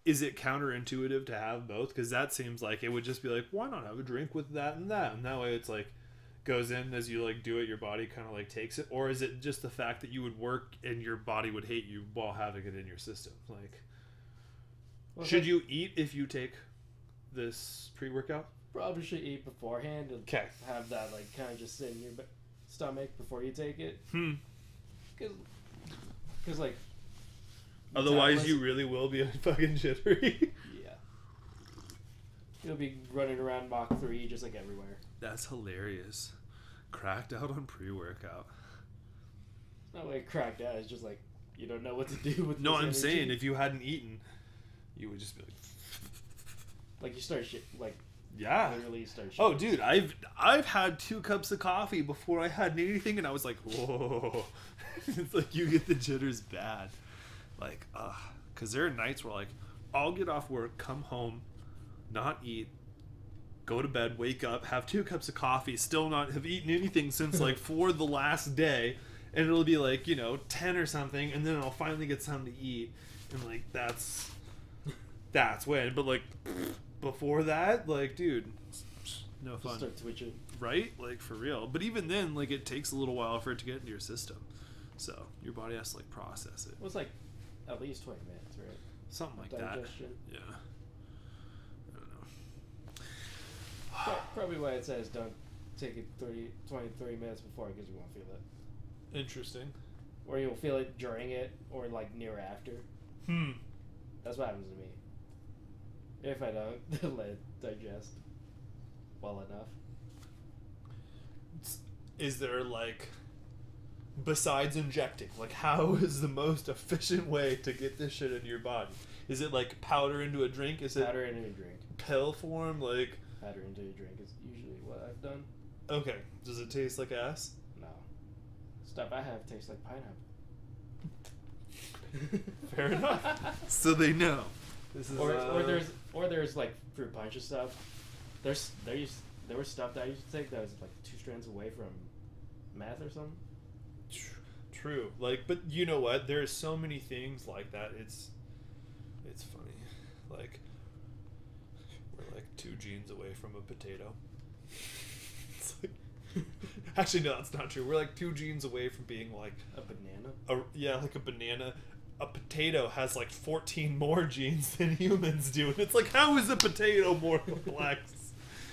Is it counterintuitive to have both? Because that seems like it would just be like, why not have a drink with that, and that way it's like goes in as you like do it, your body kind of like takes it. Or is it just the fact that you would work and your body would hate you while having it in your system? Like, Well, should you eat if you take this pre-workout? probably should eat beforehand and Okay. have that like kind of just sit in your stomach before you take it. Because like Otherwise, you really will be fucking jittery. yeah, you'll be running around Mach 3 just like everywhere. That's hilarious. Cracked out on pre-workout. It's not like cracked out. It's just like you don't know what to do with. No, this I'm energy. saying if you hadn't eaten, you would just be like you start shit like yeah. literally start. Oh, shitting. dude, I've had 2 cups of coffee before I had anything, and I was like, whoa. It's like you get the jitters bad. Like, because there are nights where like I'll get off work, come home, not eat, go to bed, wake up, have 2 cups of coffee, still not have eaten anything since like for the last day, and it'll be like 10 or something, and then I'll finally get something to eat, and like that's when. But like before that, like dude, no Just fun, start twitching. right? Like for real. But even then, like it takes a little while for it to get into your system, so your body has to like process it, Well, it's like at least 20 minutes, right? something like that. Digestion. Yeah. I don't know. Probably why it says don't take it 30 minutes before because you won't feel it. Interesting. Or you'll feel it during it or like near after. That's what happens to me. If I don't let it digest well enough. Is there like, besides injecting, like how is the most efficient way to get this shit into your body? Is it like powder into a drink? Is Powder it into a drink. pill form? Like, Powder into a drink is usually what I've done. okay, does it taste like ass? No. Stuff I have tastes like pineapple. Fair enough. So they know. This is or there's like fruit punch and stuff. There was stuff that I used to take that was like 2 strands away from meth or something. True. Like, but you know what? There's so many things like that. It's funny. Like, we're like 2 genes away from a potato. It's like, actually, no, that's not true. We're like 2 genes away from being like A banana. like a banana. A potato has like 14 more genes than humans do, and it's like, how is a potato more complex?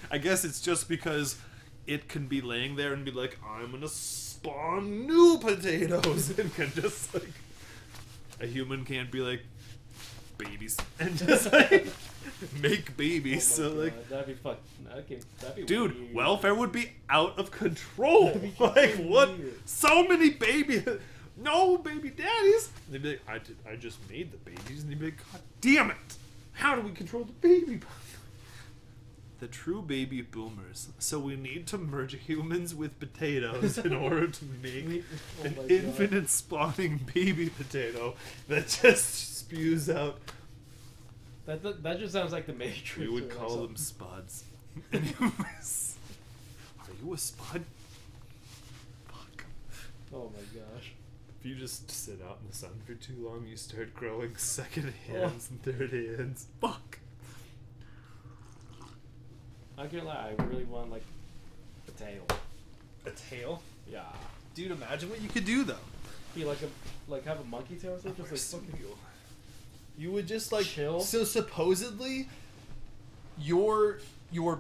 I guess it's just because it can be laying there and be like, I'm gonna spawn new potatoes, and can just like, a human can't be like babies and just like make babies. Oh my So like, God, that'd be fuck. Okay, that'd be dude, weird. welfare would be out of control. That'd be Like, fucking what? weird. So many no baby daddies. And they'd be like, I just made the babies. And they'd be like, God damn it. How do we control the baby? The true baby boomers. So we need to merge humans with potatoes in order to make Oh an my God. infinite spawning baby potato that just spews out. That just sounds like the Matrix. We would or call them something. spuds. Anyways, are you a spud? Fuck. Oh my gosh. If you just sit out in the sun for too long, you start growing second hands and third hands. Fuck. I can't lie. I really want like a tail. A tail? Yeah. Dude, imagine what you could do though. Be like have a monkey tail or something. Just like fucking. You would just like Chill. So supposedly, your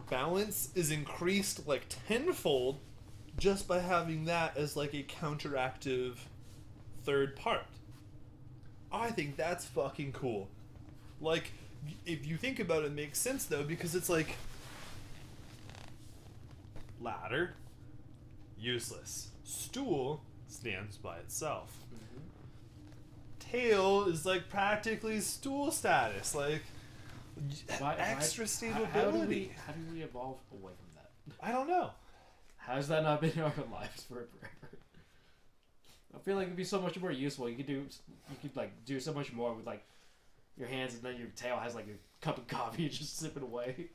balance is increased like tenfold just by having that as like a counteractive third part. I think that's fucking cool. Like, if you think about it, it makes sense though, because it's like Ladder, useless. Stool stands by itself. Tail is like practically stool status, like extra stability. How do we evolve away from that? I don't know. How has that not been in our lives forever? I feel like it'd be so much more useful. You could like do so much more with like your hands, and then your tail has like a cup of coffee you just sipping away.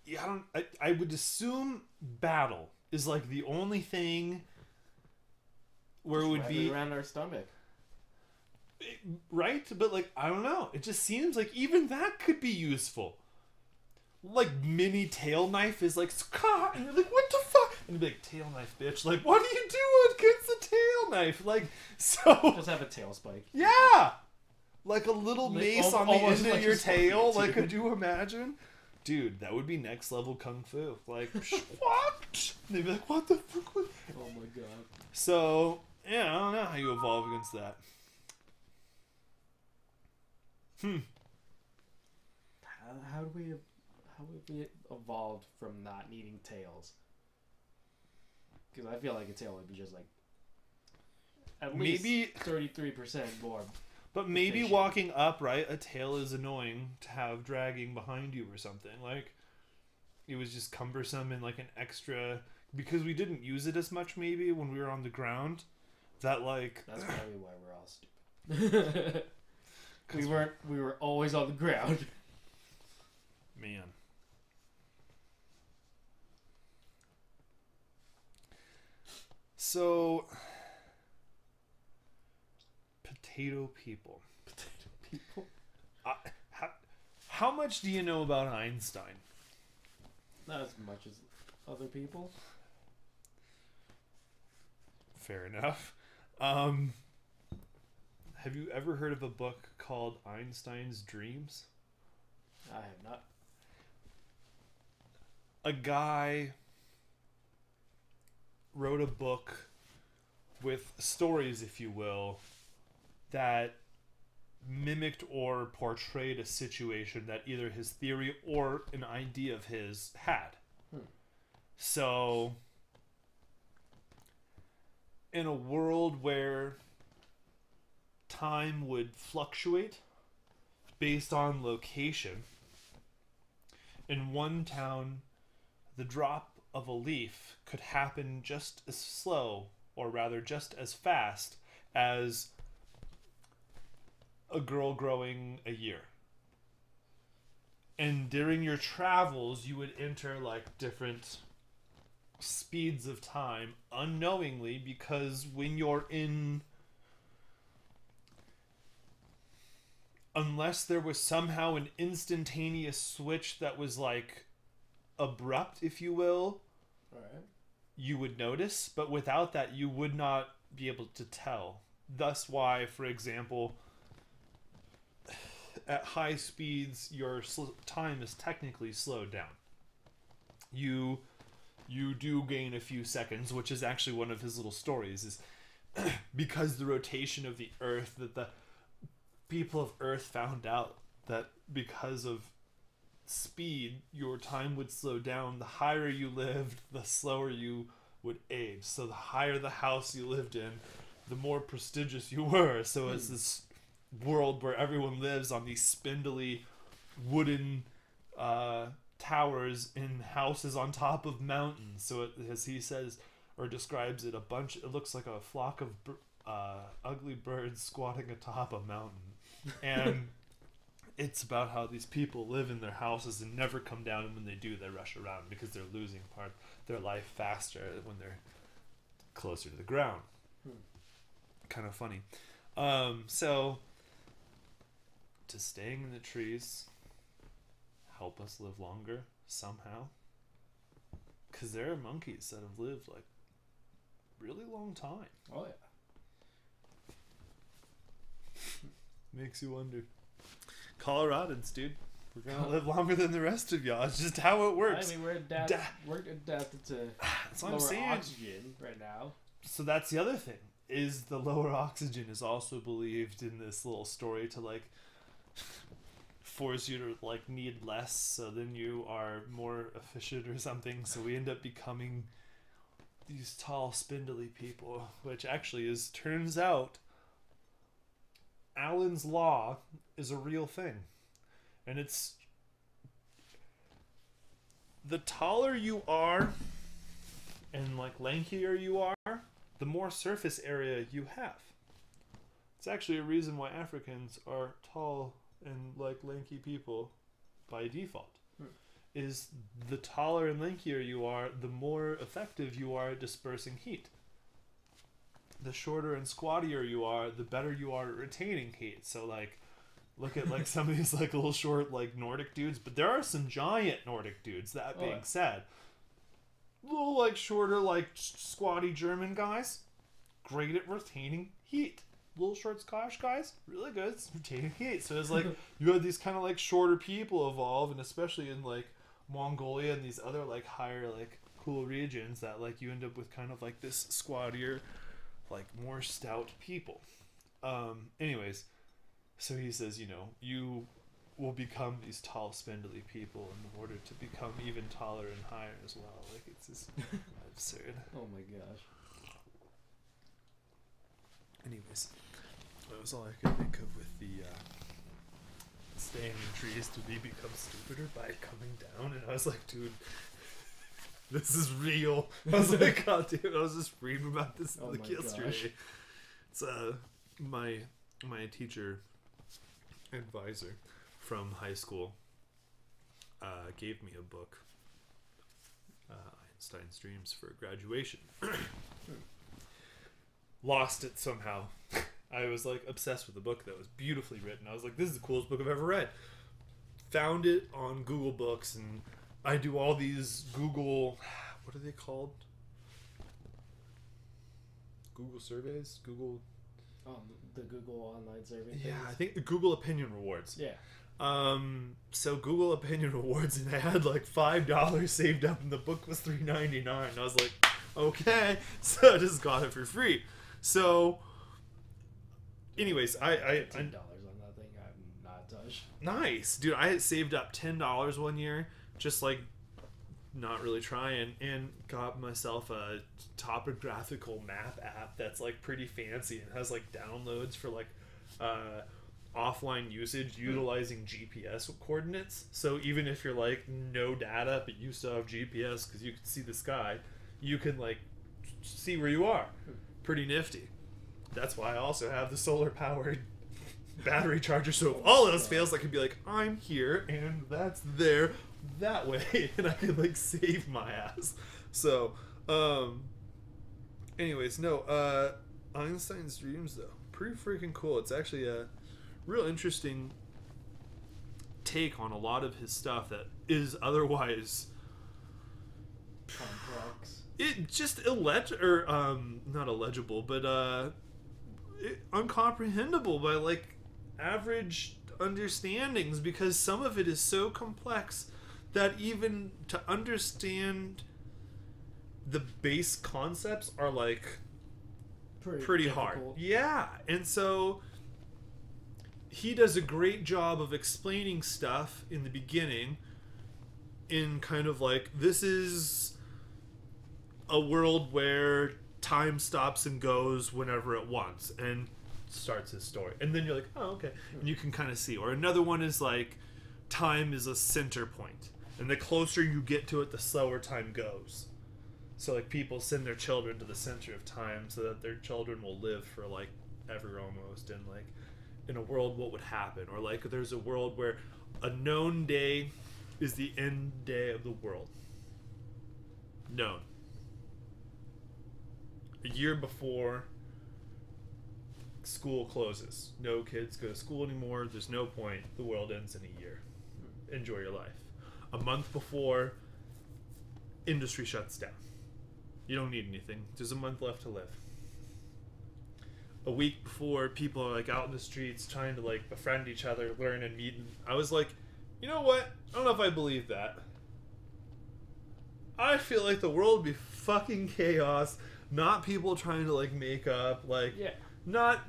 Yeah, I would assume battle is like the only thing where Just it would wrap be around our stomach. right, but like I don't know. It just seems like even that could be useful. Like mini tail knife is like Scott, and you're like, what the fuck? And you'd be like, tail knife, bitch. Like, what are you doing against the tail knife? Like, so Just have a tail spike. yeah, like a little Like, mace on the almost end of like your a scorpion, tail. too. Like, could you imagine? Dude, that would be next level kung fu. Like, what? They'd be like, what the fuck? Oh my god. So, yeah, I don't know how you evolve against that. How have we evolved from not needing tails? Because I feel like a tail would be just like at least Maybe 33% more. But maybe efficient. walking upright, a tail is annoying to have dragging behind you or something. Like, it was just cumbersome and like an extra... Because we didn't use it as much maybe when we were on the ground. That like... That's probably why we're all stupid. we were always on the ground. Man. So... Potato people. Potato people. How much do you know about Einstein? Not as much as other people. Fair enough. Have you ever heard of a book called Einstein's Dreams? I have not. A guy wrote a book with stories, if you will, that mimicked or portrayed a situation that either his theory or an idea of his had. So, in a world where time would fluctuate based on location, in one town, the drop of a leaf could happen just as slow, or rather just as fast, as a girl growing a year. And during your travels, you would enter like different speeds of time unknowingly, because when you're in... Unless there was somehow an instantaneous switch that was like abrupt, if you will, Alright. you would notice, but without that you would not be able to tell. Thus why, for example, at high speeds your time is technically slowed down. You do gain a few seconds, which is actually one of his little stories, is because the rotation of the earth, that the people of earth found out that because of speed your time would slow down. The higher you lived, the slower you would age. So the higher the house you lived in, the more prestigious you were. So it's this world where everyone lives on these spindly wooden towers in houses on top of mountains. So it, as he says or describes it, it looks like a flock of ugly birds squatting atop a mountain. And it's about how these people live in their houses and never come down, and when they do, they rush around because they're losing part of their life faster when they're closer to the ground. Kind of funny. So, does staying in the trees help us live longer somehow? Because there are monkeys that have lived like really long time. Oh yeah. Makes you wonder. Coloradans, dude. We're gonna live longer than the rest of y'all. It's just how it works. I mean, we're adapted to That's what lower I'm saying. oxygen right now. So that's the other thing. Is the lower oxygen is also believed in this little story to like force you to like need less, so then you are more efficient or something. So we end up becoming these tall, spindly people, which actually turns out Allen's law is a real thing. And it's the taller you are and like lankier you are, the more surface area you have. It's actually a reason why Africans are tall and like lanky people by default. Is the taller and lankier you are, the more effective you are at dispersing heat. The shorter and squattier you are, the better you are at retaining heat. So like, look at like some of these like little short like Nordic dudes, but there are some giant Nordic dudes. That being said, little like shorter like squatty German guys, great at retaining heat. Little short Scottish guys, really good at retaining heat. So it's like you have these kind of like shorter people evolve, and especially in like Mongolia and these other like higher like cool regions, that like you end up with kind of like this squattier, like more stout people. Anyways, so he says, you know, you will become these tall, spindly people in order to become even taller and higher as well. Like it's just absurd. Oh my gosh. Anyways, that was all I could think of with the staying in trees to become stupider by coming down. And I was like, dude, this is real. I was like, God damn, I was just reading about this yesterday. Gosh. It's my teacher advisor from high school gave me a book, Einstein's Dreams, for graduation. Lost it somehow. I was like obsessed with the book that was beautifully written. I was like, this is the coolest book I've ever read. Found it on Google Books, and I do all these Google, what are they called? Google surveys? Google... The Google online survey things? Yeah, I think Google Opinion Rewards. Yeah. So Google Opinion Rewards, and I had like $5 saved up, and the book was $3.99. I was like, okay. So I just got it for free. So, anyways, I $15 on that thing. I'm not touched. Nice, dude. I had saved up $10 one year, just like not really trying, and got myself a topographical map app that's like pretty fancy and has like downloads for like offline usage utilizing GPS coordinates. So even if you're like no data but you still have GPS because you can see the sky, you can like see where you are. Pretty nifty. That's why I also have the solar powered battery charger, so if all else fails I can be like, I'm here and that's there that way, and I can like save my ass. So anyways, no, Einstein's Dreams though, pretty freaking cool. It's actually a real interesting take on a lot of his stuff that is otherwise complex. It just not illegible, but uncomprehendable by like average understandings, because some of it is so complex that even to understand the base concepts are like pretty hard. Yeah, and so he does a great job of explaining stuff in the beginning in kind of like, this is a world where time stops and goes whenever it wants, and starts his story. And then you're like, oh, okay. And you can kind of see. Or another one is like, time is a center point, and the closer you get to it, the slower time goes. So like people send their children to the center of time so that their children will live for like ever almost, and like in a world what would happen. Or like there's a world where a known day is the end day of the world. Known. A year before school closes. No kids go to school anymore. There's no point. The world ends in a year. Enjoy your life. A month before, industry shuts down. You don't need anything. There's a month left to live. A week before, people are like out in the streets trying to like befriend each other, learn and meet. I was like, you know what? I don't know if I believe that. I feel like the world would be fucking chaos. Not people trying to like make up, like, yeah. not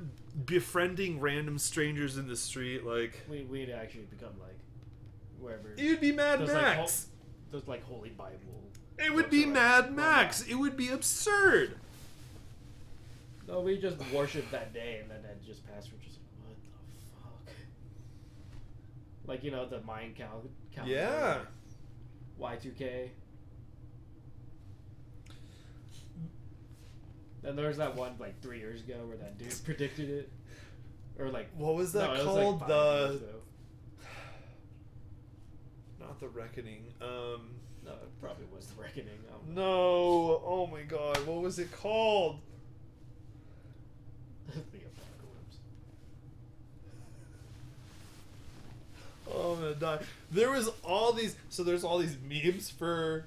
befriending random strangers in the street. Like, we'd actually become like wherever. it would be Mad Those, Max. Those like holy Bible. It would be books are, Mad like, Max. It would be absurd. No, we just worship that day, and then that just passed. We're just like, what the fuck? Like, you know, the Mayan calendar. Yeah. Y2K. And there was that one like 3 years ago where that dude predicted it, or like What was that no, it was, called? like, 5 The years ago. not the Reckoning. No, it probably was the Reckoning. I don't know. No. Oh my God. What was it called? The apocalypse. Oh, I'm gonna die. There was all these. So there's all these memes for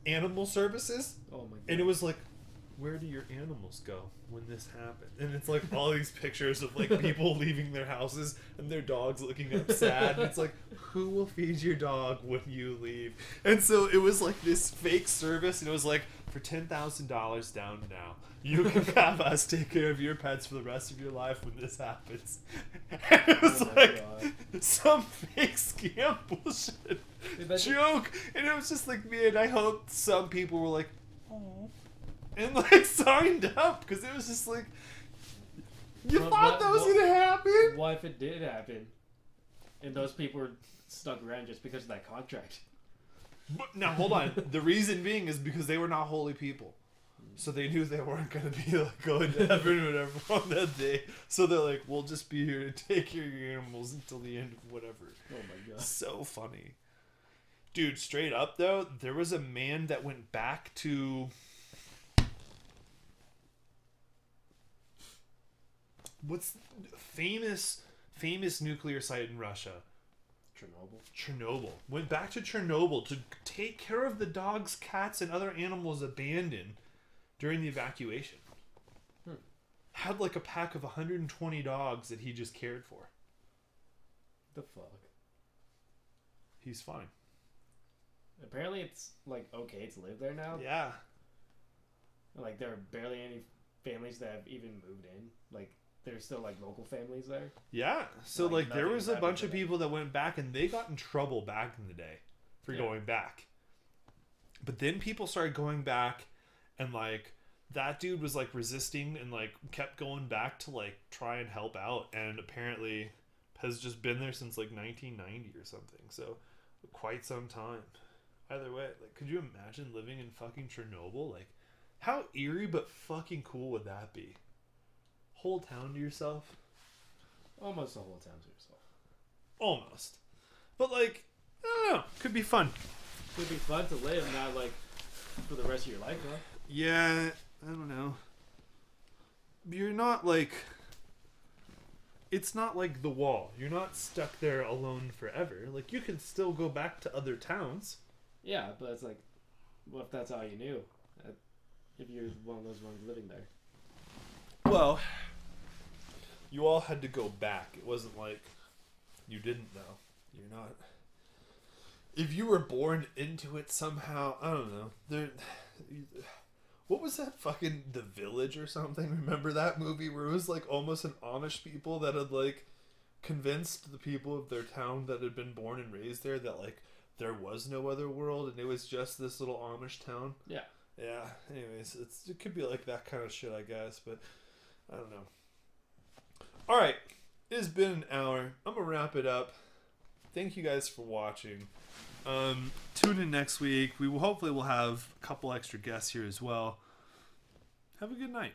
animal services, Oh my god. and it was like, where do your animals go when this happened? And it's like all these pictures of like people leaving their houses and their dogs looking up sad. And it's like, who will feed your dog when you leave? And so it was like this fake service, and it was like, for $10,000 down now, you can have us take care of your pets for the rest of your life when this happens. And it was Oh my like God. some fake scam bullshit joke, and it was just like, man, I hope some people were like, oh, and like signed up, because it was just like, you Well, thought that was well, gonna happen? What if it did happen, and those people were stuck around just because of that contract? But now hold on. The reason being is because they were not holy people, so they knew they weren't gonna be like going to heaven or whatever on that day. So they're like, we'll just be here to take care of your animals until the end of whatever. Oh my god. So funny. Dude, straight up though, there was a man that went back to what's famous nuclear site in Russia? Chernobyl. Went back to Chernobyl to take care of the dogs, cats, and other animals abandoned during the evacuation. Had like a pack of 120 dogs that he just cared for. The fuck? He's fine. Apparently it's like okay to live there now. Yeah. Like there are barely any families that have even moved in. Like there's still like local families there. Yeah. So like there nothing was a happened bunch to of them. people that went back, and they got in trouble back in the day for Yeah. going back. But then people started going back, and like that dude was like resisting and like kept going back to like try and help out, and apparently has just been there since like 1990 or something. So quite some time. Either way, like, could you imagine living in fucking Chernobyl? Like, how eerie but fucking cool would that be? Whole town to yourself? Almost the whole town to yourself. Almost. But like, I don't know. Could be fun. It'd be fun to live, not like for the rest of your life, huh? Yeah, I don't know. You're not like... It's not like The Wall. You're not stuck there alone forever. Like, you can still go back to other towns. Yeah, but it's like, what if that's all you knew? If you're one of those ones living there. Well, you all had to go back. It wasn't like you didn't know. You're not... If you were born into it somehow, I don't know. There... What was that fucking The Village or something? Remember that movie where it was like almost an Amish people that had like convinced the people of their town that had been born and raised there that like there was no other world and it was just this little Amish town? Yeah. Yeah. Anyways, it could be like that kind of shit, I guess, but I don't know. All right. It has been an hour. I'm going to wrap it up. Thank you guys for watching. Tune in next week. We will hopefully will have a couple extra guests here as well. Have a good night.